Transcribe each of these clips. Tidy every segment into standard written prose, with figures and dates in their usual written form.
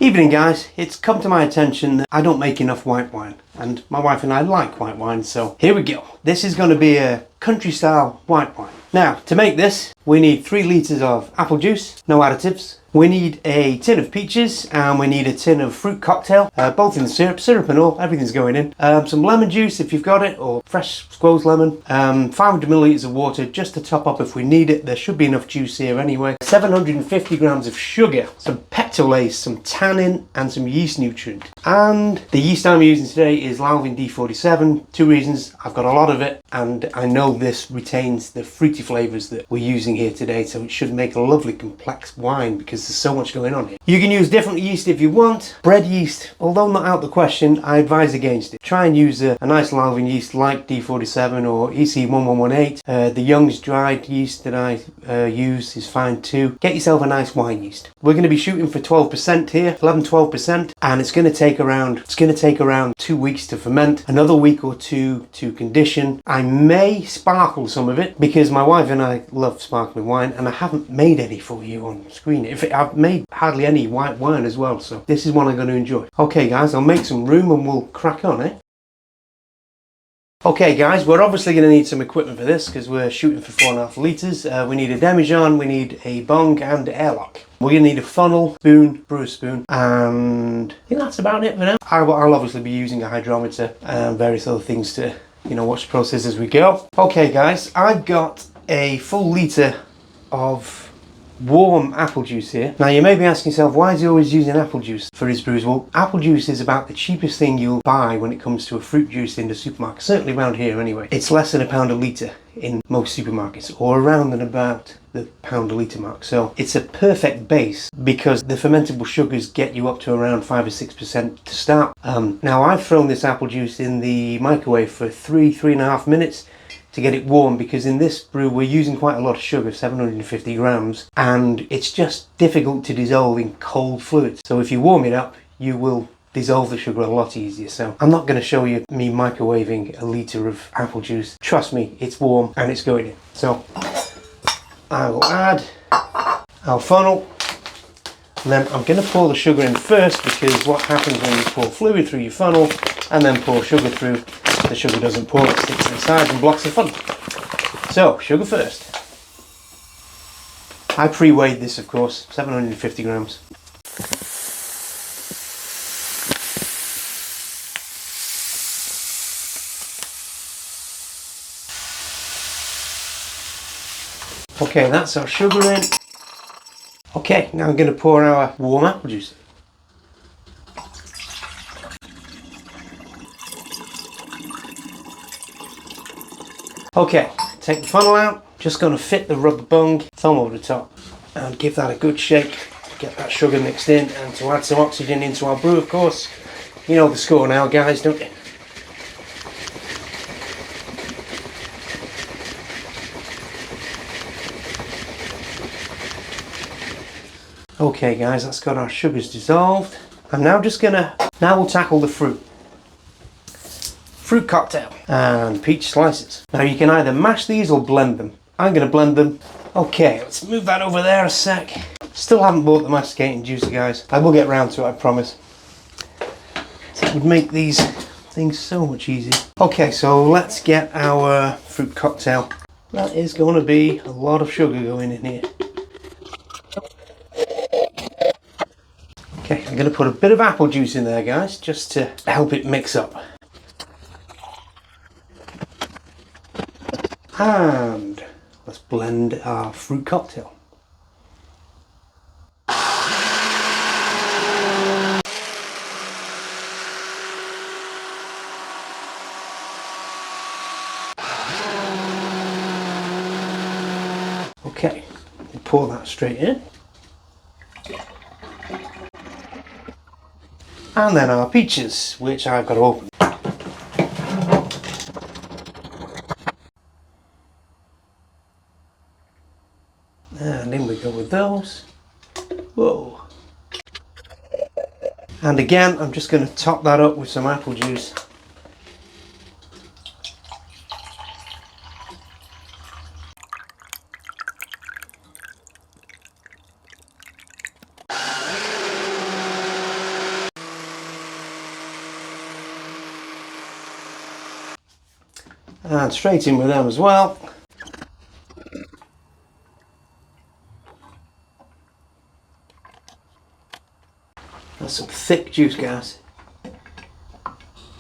Evening guys, it's come to my attention that I don't make enough white wine, and my wife and I like white wine, so here we go. This is going to be a country style white wine. Now, to make this, we need 3 litres of apple juice, no additives. We need a tin of peaches, and we need a tin of fruit cocktail, both in syrup and all, everything's going in. Some lemon juice if you've got it, or fresh squoze lemon. 500 millilitres of water just to top up if we need it. There should be enough juice here anyway. 750 grams of sugar, some Pectolase, some tannin, and some yeast nutrient. And the yeast I'm using today is Lalvin D47. 2 reasons: I've got a lot of it, and I know this retains the fruity flavours that we're using here today, so it should make a lovely complex wine because there's so much going on here. You can use different yeast if you want. Bread yeast, although not out the question, I advise against it. Try and use a nice Lalvin yeast like D47 or EC1118. The Young's dried yeast that I use is fine too. Get yourself a nice wine yeast. We're going to be shooting for 12% here, 11-12%, and it's going to take around 2 weeks to ferment, another week or 2 to condition. I may sparkle some of it because my wife and I love sparkling wine, and I haven't made any for you on screen. I've made hardly any white wine as well, so this is one I'm going to enjoy. Okay guys, I'll make some room and we'll crack on, eh? Okay guys, we're obviously going to need some equipment for this because we're shooting for 4.5 litres. We need a demijohn, we need a bung and airlock. We're going to need a funnel, spoon, brewer spoon, and I think that's about it for now. I'll obviously be using a hydrometer and various other things to, watch the process as we go. Okay guys, I've got a full litre of warm apple juice here. Now you may be asking yourself, why is he always using apple juice for his brews? Well, apple juice is about the cheapest thing you'll buy when it comes to a fruit juice in the supermarket, certainly around here anyway. It's less than £1 a litre in most supermarkets, or around and about the £1 a litre mark. So it's a perfect base because the fermentable sugars get you up to around 5 or 6% to start. Now I've thrown this apple juice in the microwave for 3.5 minutes to get it warm, because in this brew we're using quite a lot of sugar, 750 grams, and it's just difficult to dissolve in cold fluids. So if you warm it up, you will dissolve the sugar a lot easier. So I'm not going to show you me microwaving a litre of apple juice. Trust me, it's warm and it's going in. So I will add our funnel, and then I'm going to pour the sugar in first, because what happens when you pour fluid through your funnel and then pour sugar through, the sugar doesn't pour, it sticks inside and blocks the funnel. So, sugar first. I pre-weighed this, of course, 750 grams. Okay, that's our sugar in. Okay, now I'm going to pour our warm apple juice in. Okay, take the funnel out, just going to fit the rubber bung, thumb over the top, and give that a good shake to get that sugar mixed in, and to add some oxygen into our brew, of course. You know the score now guys, don't you? Okay guys, that's got our sugars dissolved. I'm now we'll tackle the fruit. Fruit cocktail and peach slices. Now you can either mash these or blend them. I'm going to blend them. Okay, let's move that over there a sec. Still haven't bought the masticating juicer guys. I will get round to it, I promise. It would make these things so much easier. Okay, so let's get our fruit cocktail. That is going to be a lot of sugar going in here. Okay, I'm going to put a bit of apple juice in there guys, just to help it mix up. And let's blend our fruit cocktail. Okay, we'll pour that straight in. And then our peaches, which I've got to open. And in we go with those. Whoa. And again, I'm just going to top that up with some apple juice. And straight in with them as well. That's some thick juice, guys.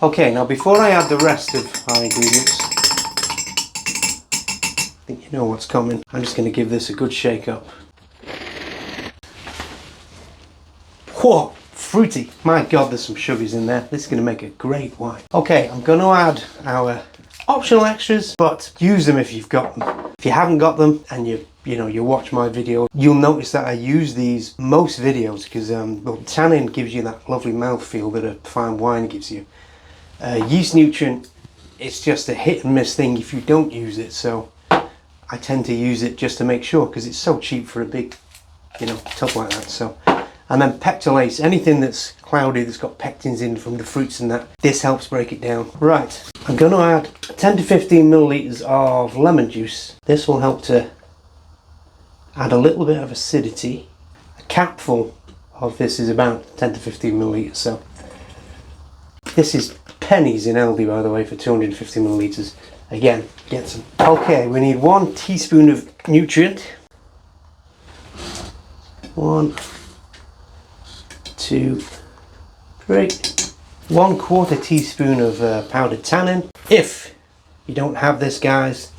Okay, now before I add the rest of our ingredients, I think you know what's coming. I'm just going to give this a good shake up. Whoa, fruity. My God, there's some sugars in there. This is going to make a great wine. Okay, I'm going to add our optional extras, but use them if you've got them. If you haven't got them and you watch my video, you'll notice that I use these most videos because well, tannin gives you that lovely mouthfeel that a fine wine gives you. Yeast nutrient, it's just a hit and miss thing if you don't use it, so I tend to use it just to make sure because it's so cheap for a big tub like that. So, and then Pectolase, anything that's cloudy that's got pectins in from the fruits and that, this helps break it down. Right, I'm going to add 10 to 15 milliliters of lemon juice. This will help to add a little bit of acidity. A capful of this is about 10 to 15 milliliters, so this is pennies in Aldi, by the way, for 250 milliliters. Again, get some. Okay, we need 1 teaspoon of nutrient. 1, 2, 3. 1/4 teaspoon of powdered tannin. If you don't have this, guys,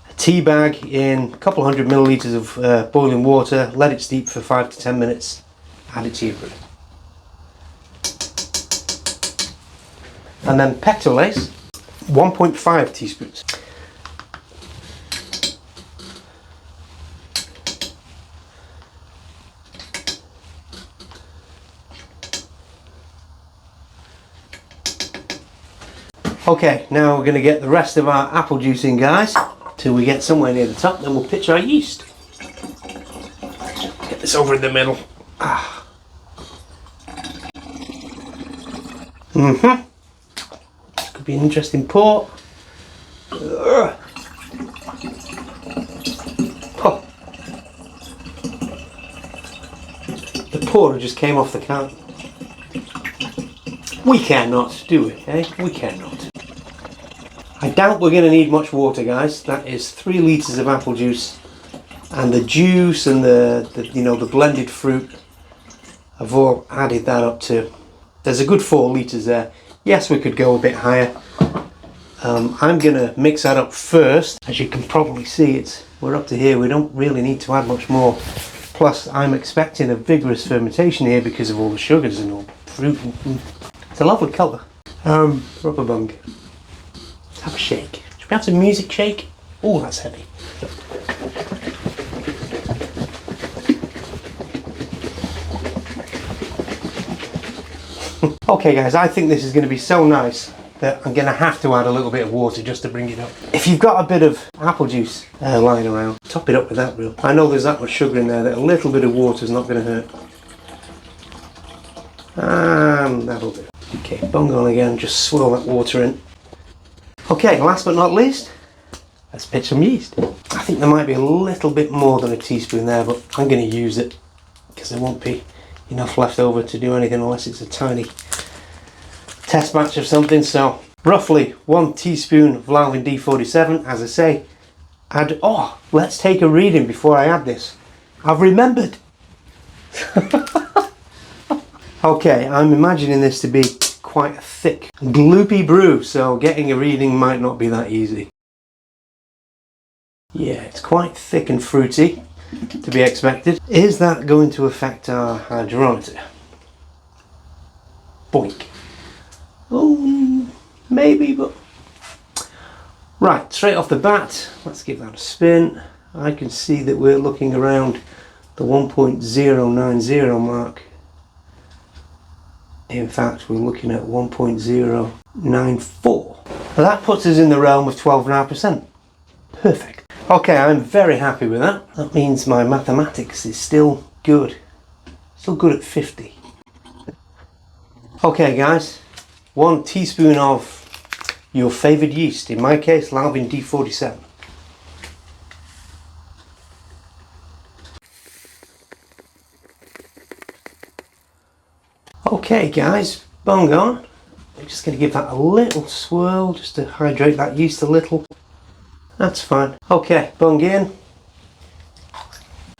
a tea bag in a couple hundred milliliters of boiling water. Let it steep for 5 to 10 minutes. Add it to your brew. And then Pectolase, 1.5 teaspoons. Okay, now we're going to get the rest of our apple juice in, guys, till we get somewhere near the top, then we'll pitch our yeast. Get this over in the middle. This could be an interesting pour. Oh. The pour just came off the can. We cannot, do we? Eh? We cannot. I doubt we're going to need much water, guys. That is 3 litres of apple juice, and the juice and the blended fruit have all added that up to. There's a good 4 litres there. Yes, we could go a bit higher. I'm going to mix that up first. As you can probably see, we're up to here. We don't really need to add much more. Plus, I'm expecting a vigorous fermentation here because of all the sugars and all the fruit. It's a lovely colour. Rubber bung. Let's have a shake. Should we have some music shake? Oh, that's heavy. Okay, guys, I think this is going to be so nice that I'm going to have to add a little bit of water just to bring it up. If you've got a bit of apple juice lying around, top it up with that, real. I know there's that much sugar in there that a little bit of water is not going to hurt. And that'll do. Okay, bung on again, just swirl that water in. Okay, last but not least, let's pitch some yeast. I think there might be a little bit more than a teaspoon there, but I'm going to use it because there won't be enough left over to do anything unless it's a tiny test batch of something. So roughly 1 teaspoon of Lalvin D47, as I say. Let's take a reading before I add this. I've remembered. Okay, I'm imagining this to be quite a thick, gloopy brew, so getting a reading might not be that easy. Yeah, it's quite thick and fruity, to be expected. Is that going to affect our hydrometer? Boink. Oh, maybe, but... Right, straight off the bat, let's give that a spin. I can see that we're looking around the 1.090 mark. In fact, we're looking at 1.094. That puts us in the realm of 12.5%. Perfect. Okay, I'm very happy with that. That means my mathematics is still good. Still good at 50. Okay, guys, 1 teaspoon of your favoured yeast. In my case, Lalvin D47. Okay, guys, bung on. I'm just going to give that a little swirl just to hydrate that yeast a little. That's fine. Okay, bung in.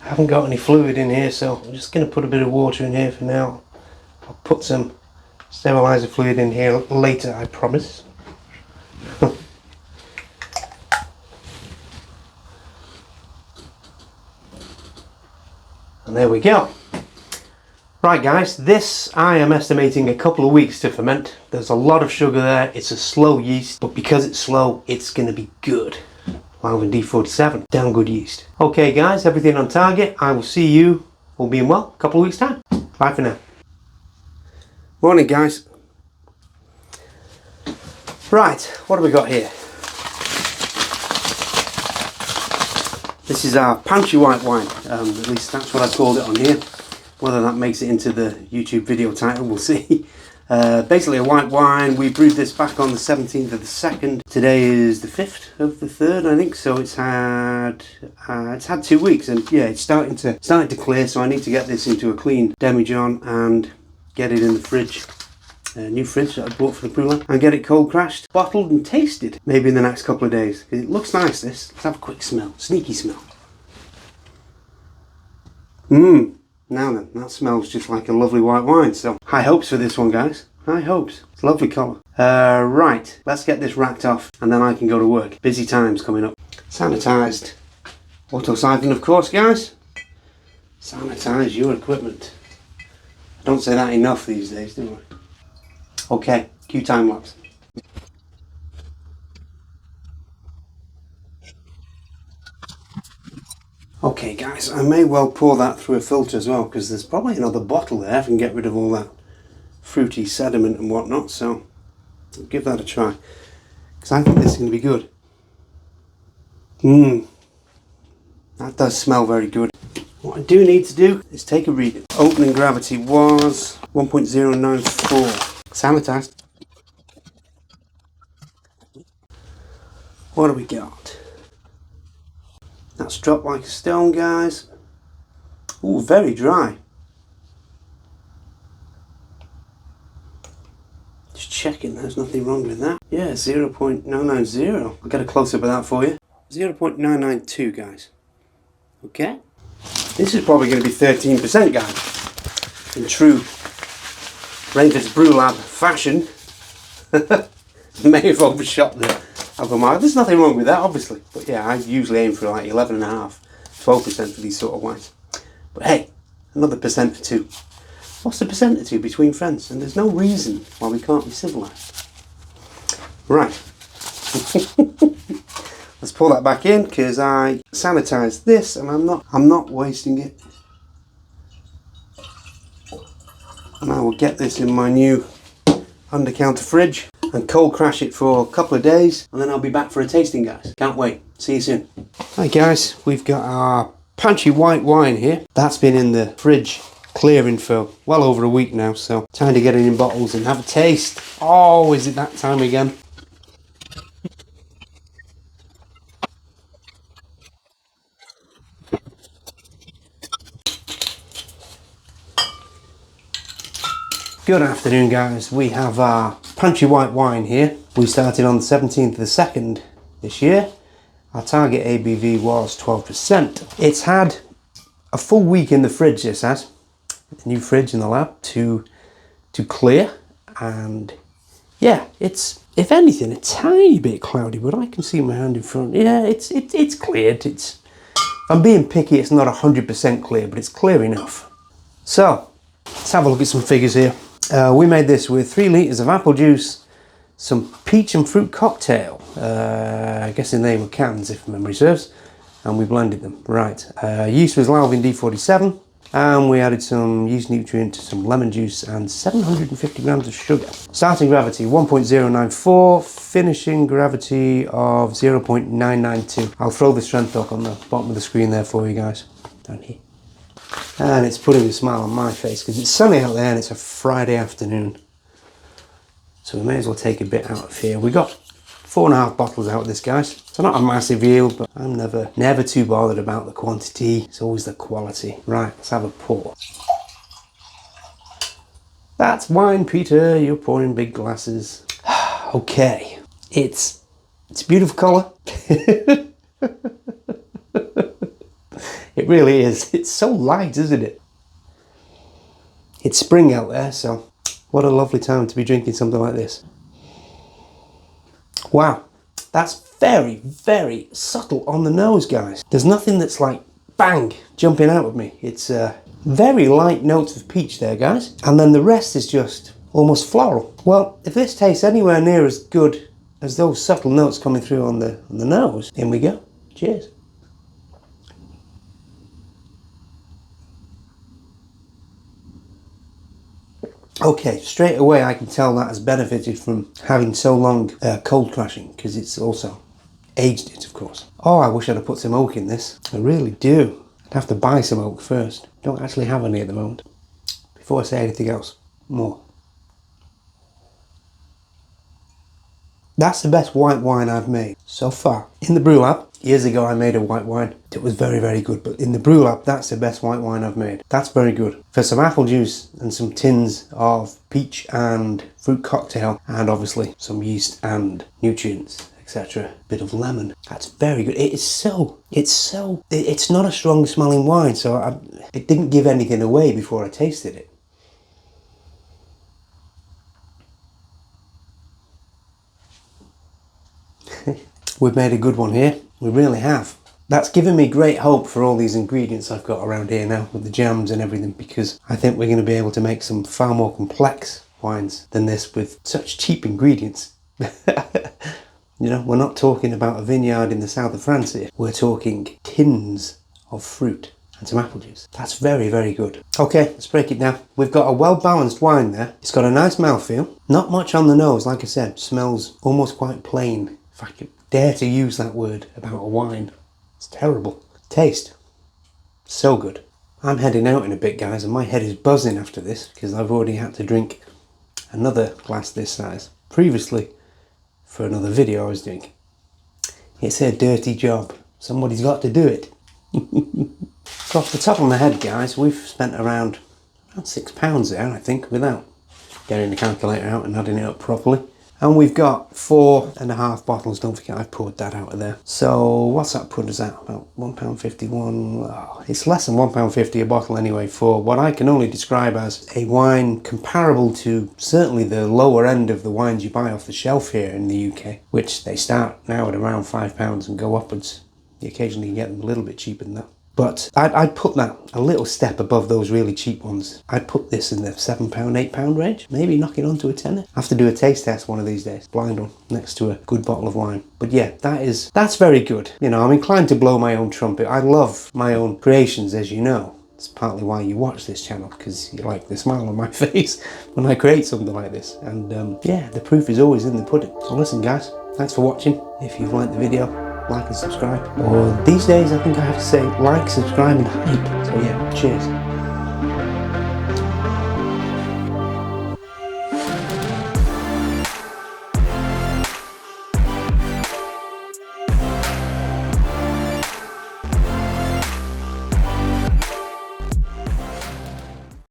I haven't got any fluid in here, so I'm just going to put a bit of water in here for now. I'll put some sterilizer fluid in here later, I promise. And there we go. Right guys, this I am estimating a couple of weeks to ferment. There's a lot of sugar there, it's a slow yeast, but because it's slow, it's going to be good. Lalvin D47, damn good yeast. Okay guys, everything on target. I will see you, all being well, a couple of weeks time. Bye for now. Morning guys. Right, what have we got here? This is our Pantry White Wine, at least that's what I called it on here. Whether that makes it into the YouTube video title, we'll see. Basically a white wine. We brewed this back on the 17th of the 2nd. Today is the 5th of the 3rd, I think. So it's had 2 weeks, and yeah, it's starting to clear. So I need to get this into a clean demijohn and get it in the fridge. New fridge that I bought for the brew lab, and get it cold crashed, bottled and tasted maybe in the next couple of days. It looks nice, this. Let's have a quick smell, sneaky smell. Now then, that smells just like a lovely white wine. So high hopes for this one guys, high hopes. It's a lovely colour. Right, let's get this racked off and then I can go to work. Busy times coming up. Sanitised auto siphon of course guys. Sanitise your equipment. I don't say that enough these days, do I? Okay, cue time lapse. Okay guys, I may well pour that through a filter as well, because there's probably another bottle there. I can get rid of all that fruity sediment and whatnot, so I'll give that a try, because I think this is going to be good. That does smell very good. What I do need to do is take a reading. Opening gravity was 1.094. Sanitised. What do we got? That's dropped like a stone, guys. Ooh, very dry. Just checking, there's nothing wrong with that. Yeah, 0.990. I'll get a close-up of that for you. 0.992, guys. Okay. This is probably going to be 13%, guys. In true Rainford's Brew Lab fashion. May have overshot the alcohol mark. There's nothing wrong with that, obviously. But yeah, I usually aim for like 11.5, 12% for these sort of wines. But hey, another percent or two. What's the percent or two between friends? And there's no reason why we can't be civilised. Right. Let's pull that back in because I sanitised this and I'm not wasting it. And I will get this in my new under counter fridge and cold crash it for a couple of days, and then I'll be back for a tasting, guys. Can't wait. See you soon. Hi guys, we've got our Pantry White Wine here. That's been in the fridge clearing for well over a week now, so time to get it in bottles and have a taste. Oh, is it that time again? Good afternoon guys, we have our Pantry White Wine here. We started on the 17th of the 2nd this year. Our target ABV was 12%. It's had a full week in the fridge, this has. The new fridge in the lab to clear, and yeah, it's, if anything, a tiny bit cloudy, but I can see my hand in front. Yeah, it's cleared. If I'm being picky, it's not 100% clear, but it's clear enough. So, let's have a look at some figures here. We made this with 3 litres of apple juice, some peach and fruit cocktail, I guess they were cans if memory serves, and we blended them. Right, yeast was Lalvin D47, and we added some yeast nutrient, some lemon juice, and 750 grams of sugar. Starting gravity 1.094, finishing gravity of 0.992. I'll throw the strength up on the bottom of the screen there for you guys, down here. And it's putting a smile on my face because it's sunny out there and it's a Friday afternoon. So we may as well take a bit out of here. We got 4.5 bottles out of this, guys. So not a massive yield, but I'm never too bothered about the quantity. It's always the quality. Right, let's have a pour. That's wine, Peter. You're pouring big glasses. Okay, it's a beautiful colour. It really is. It's so light, isn't it? It's spring out there, so what a lovely time to be drinking something like this. Wow, that's very, very subtle on the nose, guys. There's nothing that's like bang jumping out of me. It's very light notes of peach there, guys, and then the rest is just almost floral. Well, if this tastes anywhere near as good as those subtle notes coming through on the nose, in we go. Cheers. Okay, straight away I can tell that has benefited from having so long cold crashing, because it's also aged it, of course. Oh, I wish I'd have put some oak in this. I really do. I'd have to buy some oak first. Don't actually have any at the moment. Before I say anything else, more. That's the best white wine I've made so far. In the Brew Lab, years ago I made a white wine. It was very, very good, but in the Brew Lab, that's the best white wine I've made. That's very good. For some apple juice and some tins of peach and fruit cocktail, and obviously some yeast and nutrients, etc. Bit of lemon. That's very good. It's not a strong smelling wine, so it didn't give anything away before I tasted it. We've made a good one here. We really have. That's given me great hope for all these ingredients I've got around here now with the jams and everything, because I think we're going to be able to make some far more complex wines than this with such cheap ingredients. You know, we're not talking about a vineyard in the south of France here. We're talking tins of fruit and some apple juice. That's very, very good. Okay, let's break it down. We've got a well-balanced wine there. It's got a nice mouthfeel. Not much on the nose, like I said. Smells almost quite plain. If I could dare to use that word about a wine. It's terrible. Taste. So good. I'm heading out in a bit, guys, and my head is buzzing after this because I've already had to drink another glass this size previously for another video I was doing. It's a dirty job. Somebody's got to do it. Off the top of my head, guys, we've spent around £6 there, I think, without getting the calculator out and adding it up properly. And we've got 4.5 bottles. Don't forget I've poured that out of there. So what's that put us at? About £1.51. Oh, it's less than £1.50 a bottle anyway, for what I can only describe as a wine comparable to certainly the lower end of the wines you buy off the shelf here in the UK, which they start now at around £5 and go upwards. You occasionally get them a little bit cheaper than that. But I'd put that a little step above those really cheap ones. I'd put this in the £7, £8 range. Maybe knock it onto a tenner. I have to do a taste test one of these days. Blind one, next to a good bottle of wine. But yeah, that's very good. You know, I'm inclined to blow my own trumpet. I love my own creations, as you know. It's partly why you watch this channel, because you like the smile on my face when I create something like this. And yeah, the proof is always in the pudding. So listen, guys, thanks for watching. If you've liked the video, like and subscribe. Or these days I think I have to say like, subscribe and hype. So yeah, cheers.